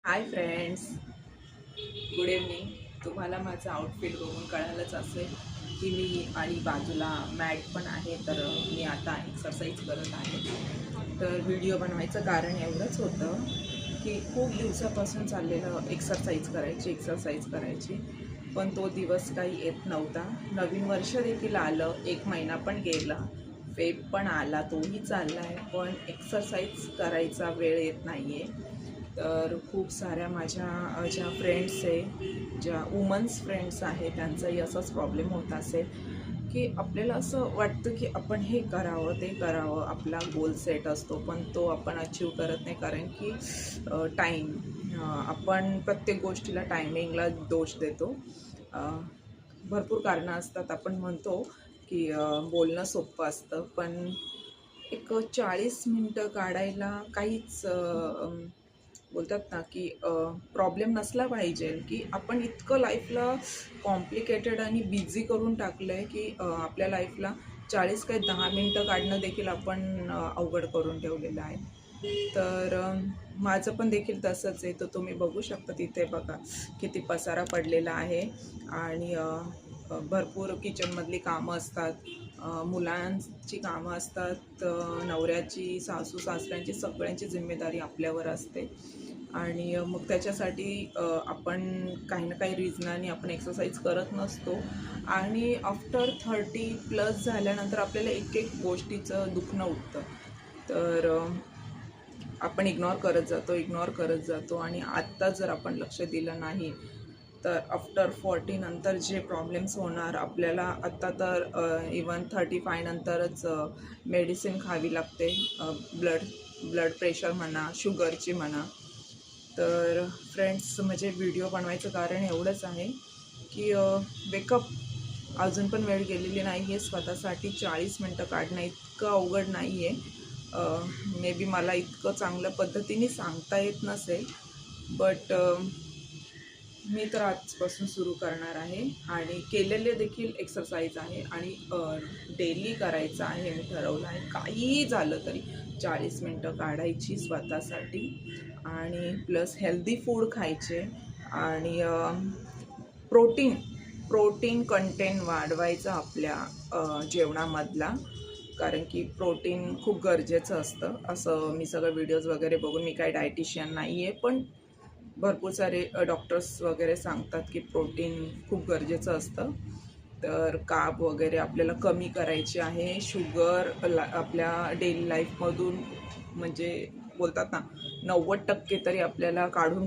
Hi friends, good evening. तुम्हाला माझं outfit बघून कळालंच असेल की मी आणि बाजूला मॅट पण आहे, तर मी आता एक्सरसाइज करत आहे. तर व्हिडिओ बनवायचं कारण एवढंच होतं की खूप दिवसापासून चाललेलं एक्सरसाइज करायची, पण तो दिवस काही येत नव्हता. नवीन वर्ष देखील आलं, 1 महिना पण गेला, फेब पण आला, तोही चालला आहे, पण एक्सरसाइज करायचा वेळ येत नाही आहे. तर खूप साऱ्या माझ्या ज्या फ्रेंड्स आहे, ज्या वुमन्स फ्रेंड्स आहे, त्यांचाही असाच प्रॉब्लेम होत असेल की आपल्याला असं वाटतं की आपण हे करावं ते करावं, आपला गोल सेट असतो पण तो आपण अचीव करत नाही, कारण की टाईम, आपण प्रत्येक गोष्टीला टायमिंगला दोष देतो. भरपूर कारणं असतात. आपण म्हणतो की बोलणं सोपं असतं, पण एक 40 मिनटं काढायला काहीच बोलतात ना की प्रॉब्लेम नसला पाहिजे, की आपण इतकं लाईफला कॉम्प्लिकेटेड आणि बिझी करून टाकलं आहे की आपल्या लाईफला 40 काय 10 मिनटं काढणं देखील आपण अवघड करून ठेवलेलं आहे. तर माझं पण देखील तसंच आहे. तर तुम्ही बघू शकता, तिथे बघा किती पसारा पडलेला आहे. आणि भरपूर किचनमधली कामं असतात, मुलांची कामं असतात, नवऱ्याची, सासू सासऱ्यांची, सगळ्यांची जिम्मेदारी आपल्यावर असते. आणि मग त्याच्यासाठी आपण काही ना काही रिझनाने आपण एक्सरसाइज करत नसतो. आणि आफ्टर 30+ झाल्यानंतर आपल्याला एक एक गोष्टीचं दुखणं उठतं. तर आपण इग्नोर करत जातो आणि आत्ता जर आपण लक्ष दिलं नाही तर आफ्टर 40 नंतर जे प्रॉब्लेम्स होणार आपल्याला. आत्ता तर इवन 35 नंतरच मेडिसिन खावी लागते, ब्लड ब्लड प्रेशर म्हणा, शुगरची म्हणा. तर फ्रेंड्स, म्हणजे व्हिडिओ बनवायचं कारण एवढंच आहे की वेकअप, अजून पण वेळ गेलेली नाही आहे. स्वतःसाठी 40 मिनटं काढणं इतकं अवघड नाही आहे. मे बी मला इतकं चांगल्या पद्धतीने सांगता येत नसेल, बट मी तर आजपासून सुरू करणार आहे आणि केलेले देखील एक्सरसाइज आहे आणि डेली करायचं आहे. मी ठरवलं आहे, काहीही झालं तरी 40 मिनटं काढायची स्वतःसाठी. आणि प्लस हेल्दी फूड खायचे आणि प्रोटीन प्रोटीन कंटेंट वाढवायचा आपल्या जेवणामधला, कारण की प्रोटीन खूप गरजेचं असतं. असं मी सगळं व्हिडिओज वगैरे बघून, मी काही डायटिशियन नाही आहे, पण भरपूर सारे डॉक्टर्स वगैरे सांगतात की प्रोटीन खूप गरजेचं असतं. तर कार्ब वगैरे आपल्याला कमी करायचे आहे. शुगर आपल्या डेली लाईफमधून, म्हणजे बोलतात ना, 90% तरी आपल्याला काढून